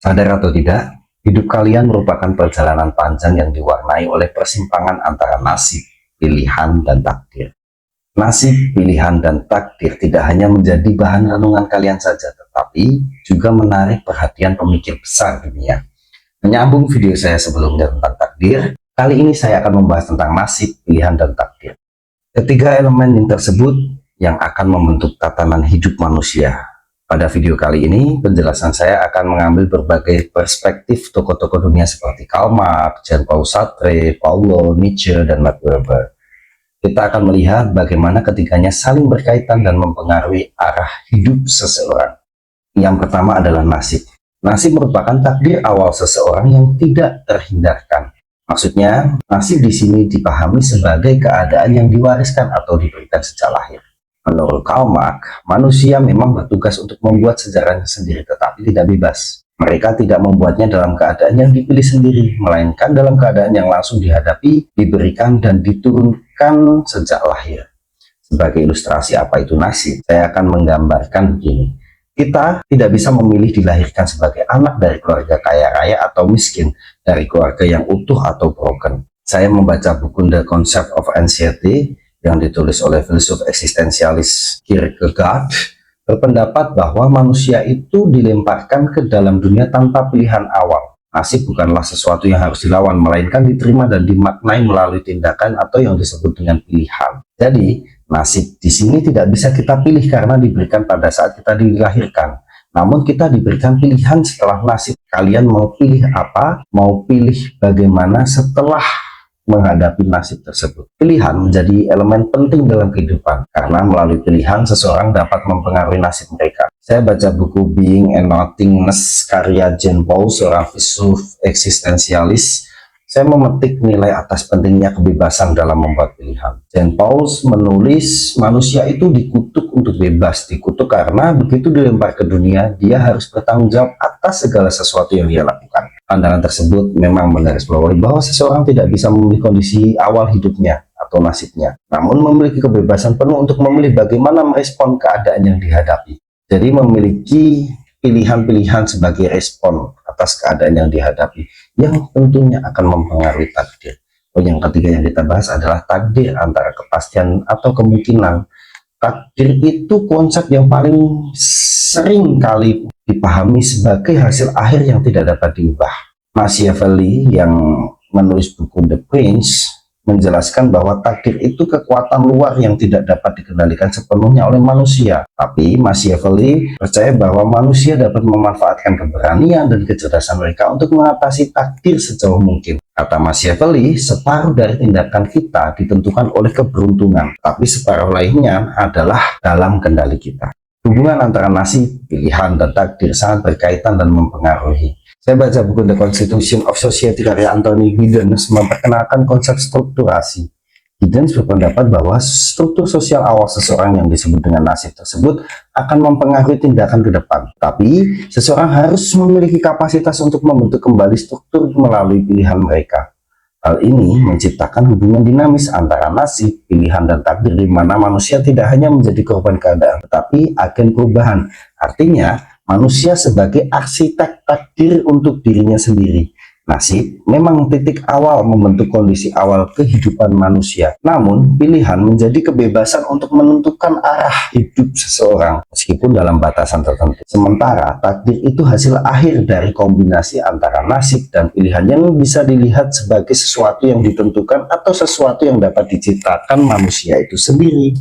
Sadar atau tidak, hidup kalian merupakan perjalanan panjang yang diwarnai oleh persimpangan antara nasib, pilihan, dan takdir. Nasib, pilihan, dan takdir tidak hanya menjadi bahan renungan kalian saja, tetapi juga menarik perhatian pemikir besar dunia. Menyambung video saya sebelumnya tentang takdir, kali ini saya akan membahas tentang nasib, pilihan, dan takdir. Ketiga elemen yang tersebut yang akan membentuk tatanan hidup manusia. Pada video kali ini, penjelasan saya akan mengambil berbagai perspektif tokoh-tokoh dunia seperti Karl Marx, Jean-Paul Sartre, Paulo, Nietzsche, dan Max Weber. Kita akan melihat bagaimana ketiganya saling berkaitan dan mempengaruhi arah hidup seseorang. Yang pertama adalah nasib. Nasib merupakan takdir awal seseorang yang tidak terhindarkan. Maksudnya, nasib di sini dipahami sebagai keadaan yang diwariskan atau diberikan sejak lahir. Menurut Karl Marx, manusia memang bertugas untuk membuat sejarahnya sendiri, tetapi tidak bebas. Mereka tidak membuatnya dalam keadaan yang dipilih sendiri, melainkan dalam keadaan yang langsung dihadapi, diberikan, dan diturunkan sejak lahir. Sebagai ilustrasi apa itu nasib, saya akan menggambarkan begini. Kita tidak bisa memilih dilahirkan sebagai anak dari keluarga kaya raya atau miskin, dari keluarga yang utuh atau broken. Saya membaca buku The Concept of Anxiety yang ditulis oleh filsuf eksistensialis Kierkegaard, berpendapat bahwa manusia itu dilemparkan ke dalam dunia tanpa pilihan awal. Nasib bukanlah sesuatu yang harus dilawan, melainkan diterima dan dimaknai melalui tindakan atau yang disebut dengan pilihan. Jadi, nasib di sini tidak bisa kita pilih karena diberikan pada saat kita dilahirkan. Namun kita diberikan pilihan setelah nasib. Kalian mau pilih apa? Mau pilih bagaimana setelah menghadapi nasib tersebut. Pilihan menjadi elemen penting dalam kehidupan karena melalui pilihan seseorang dapat mempengaruhi nasib mereka. Saya baca buku Being and Nothingness karya Jean-Paul, seorang filsuf eksistensialis. Saya memetik nilai atas pentingnya kebebasan dalam membuat pilihan. Jean-Paul menulis manusia itu dikutuk untuk bebas, dikutuk karena begitu dilempar ke dunia, dia harus bertanggung jawab atas segala sesuatu yang dia lakukan. Pandangan tersebut memang menggarisbawahi bahwa seseorang tidak bisa memilih kondisi awal hidupnya atau nasibnya, namun memiliki kebebasan penuh untuk memilih bagaimana merespon keadaan yang dihadapi. Jadi memiliki pilihan-pilihan sebagai respon atas keadaan yang dihadapi, yang tentunya akan mempengaruhi takdir. Yang ketiga yang kita bahas adalah takdir, antara kepastian atau kemungkinan. Takdir itu konsep yang paling sering kali dipahami sebagai hasil akhir yang tidak dapat diubah. Machiavelli yang menulis buku The Prince menjelaskan bahwa takdir itu kekuatan luar yang tidak dapat dikendalikan sepenuhnya oleh manusia. Tapi Machiavelli percaya bahwa manusia dapat memanfaatkan keberanian dan kecerdasan mereka untuk mengatasi takdir sejauh mungkin. Kata Machiavelli, separuh dari tindakan kita ditentukan oleh keberuntungan, tapi separuh lainnya adalah dalam kendali kita. Hubungan antara nasib, pilihan, dan takdir sangat berkaitan dan mempengaruhi. Saya baca buku The Constitution of Society karya Anthony Giddens memperkenalkan konsep strukturasi. Giddens berpendapat bahwa struktur sosial awal seseorang yang disebut dengan nasib tersebut akan mempengaruhi tindakan ke depan. Tapi, seseorang harus memiliki kapasitas untuk membentuk kembali struktur melalui pilihan mereka. Hal ini menciptakan hubungan dinamis antara nasib, pilihan, dan takdir di mana manusia tidak hanya menjadi korban keadaan, tetapi agen perubahan. Artinya, manusia sebagai arsitek takdir untuk dirinya sendiri. Nasib memang titik awal membentuk kondisi awal kehidupan manusia. Namun, pilihan menjadi kebebasan untuk menentukan arah hidup seseorang, meskipun dalam batasan tertentu. Sementara, takdir itu hasil akhir dari kombinasi antara nasib dan pilihan yang bisa dilihat sebagai sesuatu yang ditentukan atau sesuatu yang dapat diciptakan manusia itu sendiri.